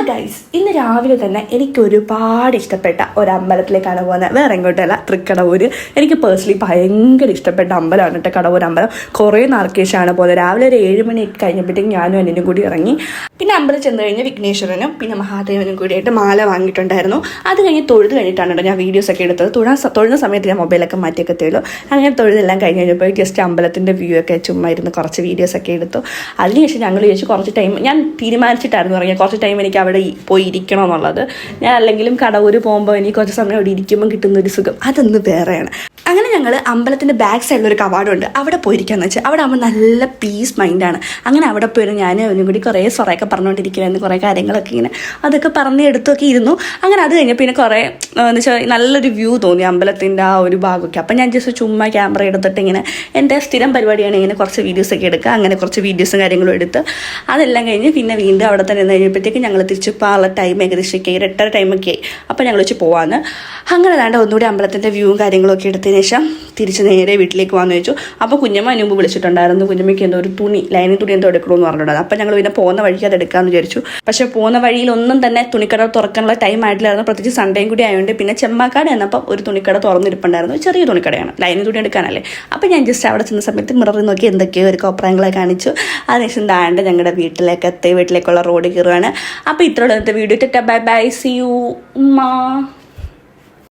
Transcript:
Guys, ഇന്ന് രാവിലെ തന്നെ എനിക്ക് ഒരുപാട് ഇഷ്ടപ്പെട്ട ഒരു അമ്പലത്തിലേക്കാണ് പോകുന്നത്. വേറെ എങ്ങോട്ടല്ല, തൃക്കടവൂർ. എനിക്ക് പേഴ്സണലി ഭയങ്കര ഇഷ്ടപ്പെട്ട അമ്പലമാണ് കേട്ടോ കടവൂർ അമ്പലം. കുറേ നാൾക്ക് ശേഷമാണ് പോകുന്നത്. രാവിലെ ഒരു 7 മണി കഴിഞ്ഞപ്പോഴത്തേക്കും ഞാനും അനിയനും കൂടി ഇറങ്ങി. പിന്നെ അമ്പലം ചെന്ന് കഴിഞ്ഞ് വിഘ്നേശ്വരനും പിന്നെ മഹാദേവനും കൂടിയായിട്ട് മാല വാങ്ങിയിട്ടുണ്ടായിരുന്നു. അത് കഴിഞ്ഞ് തൊഴുത് കഴിഞ്ഞിട്ടാണ് കേട്ടോ ഞാൻ വീഡിയോസൊക്കെ എടുത്തത്. തൊഴുന്ന സമയത്ത് ഞാൻ മൊബൈലൊക്കെ മാറ്റിയൊക്കെ തരുള്ളൂ. അങ്ങനെ തൊഴുതെല്ലാം കഴിഞ്ഞ് കഴിഞ്ഞപ്പോൾ ജസ്റ്റ് അമ്പലത്തിൻ്റെ വ്യൂ ഒക്കെ ചുമ്മാ ഇരുന്ന് കുറച്ച് വീഡിയോസൊക്കെ എടുത്തു. അതിനുശേഷം ഞങ്ങൾ ചോദിച്ചു കുറച്ച് ടൈം ഞാൻ തീരുമാനിച്ചിട്ടായിരുന്നു പറഞ്ഞത് കുറച്ച് ടൈം എനിക്ക് അവിടെ പോയി ഇരിക്കണം എന്നുള്ളത്. ഞാൻ അല്ലെങ്കിലും കടവൂർ പോകുമ്പോൾ എനിക്ക് കുറച്ച് സമയം അവിടെ ഇരിക്കുമ്പോൾ കിട്ടുന്നൊരു സുഖം അതൊന്ന് വേറെയാണ്. അങ്ങനെ ഞങ്ങൾ അമ്പലത്തിൻ്റെ ബാക്ക് സൈഡിലൊരു കവാടമുണ്ട്, അവിടെ പോയിരിക്കാന്ന് വെച്ചാൽ അവിടെ ആകുമ്പോൾ നല്ല പീസ് മൈൻഡാണ്. അങ്ങനെ അവിടെ പോയി ഞാൻ അവനും കൂടി കുറേ സൊറയൊക്കെ പറഞ്ഞുകൊണ്ടിരിക്കുകയായിരുന്നു. കുറേ കാര്യങ്ങളൊക്കെ ഇങ്ങനെ അതൊക്കെ പറഞ്ഞ് എടുത്തൊക്കെ ഇരുന്നു. അങ്ങനെ അത് കഴിഞ്ഞപ്പോൾ പിന്നെ കുറേ എന്ന് വെച്ചാൽ നല്ലൊരു വ്യൂ തോന്നി അമ്പലത്തിൻ്റെ ആ ഒരു ഭാഗമൊക്കെ. അപ്പം ഞാൻ ജസ്റ്റ് ചുമ്മാ ക്യാമറ എടുത്തിട്ട് ഇങ്ങനെ എൻ്റെ സ്ഥിരം പരിപാടിയാണ് ഇങ്ങനെ കുറച്ച് വീഡിയോസൊക്കെ എടുക്കുക. അങ്ങനെ കുറച്ച് വീഡിയോസും കാര്യങ്ങളും എടുത്ത് അതെല്ലാം കഴിഞ്ഞ് പിന്നെ വീണ്ടും അവിടെ തന്നെ നിന്ന് കഴിഞ്ഞപ്പോഴത്തേക്ക് ഞങ്ങൾ തിരിച്ച് പാള ടൈം ഏകദേശം 8:30 ടൈമൊക്കെ ആയി. അപ്പോൾ ഞങ്ങൾ വെച്ച് പോകാമെന്ന്. അങ്ങനെ വേണ്ട ഒന്നുകൂടി അമ്പലത്തിൻ്റെ വ്യൂവും കാര്യങ്ങളൊക്കെ എടുത്തതിന് ശേഷം തിരിച്ച് നേരെ വീട്ടിലേക്ക് പോകാമെന്ന് വെച്ചു. അപ്പോൾ കുഞ്ഞമ്മ മുമ്പ് വിളിച്ചിട്ടുണ്ടായിരുന്നു. കുഞ്ഞമ്മയ്ക്ക് എന്തോ ഒരു ലൈനിങ് തുണി എന്തോ എടുക്കണമെന്ന് പറഞ്ഞിട്ടുണ്ടായിരുന്നു. അപ്പോൾ ഞങ്ങൾ പിന്നെ പോകുന്ന വഴിക്ക് അത് എടുക്കാമെന്ന് വിചാരിച്ചു. പക്ഷേ പോകുന്ന വഴിയിലൊന്നും തന്നെ തുണിക്കട തുറക്കാനുള്ള ടൈം ആയിട്ടില്ലായിരുന്നു. പ്രത്യേകിച്ച് സൺഡേയും കൂടി ആയതുകൊണ്ട്. പിന്നെ ചെമ്മാക്കാട് എന്നപ്പോൾ ഒരു തുണിക്കട തുറന്നിരിപ്പുണ്ടായിരുന്നു. ചെറിയ തുണിക്കടയാണ്, ലൈനിങ് തുണി എടുക്കാനല്ലേ. അപ്പോൾ ഞാൻ ജസ്റ്റ് അവിടെ ചെന്ന സമയത്ത് മിററിൽ നോക്കി എന്തൊക്കെയോ ഒരു കോപ്രായങ്ങളെ കാണിച്ചു. അതിനുശേഷം താണ്ട് ഞങ്ങളുടെ വീട്ടിലേക്കുള്ള റോഡ് കയറുകയാണ്. അപ്പോൾ ഇത്രയുള്ള video. Bye bye, see you ഉമ്മ.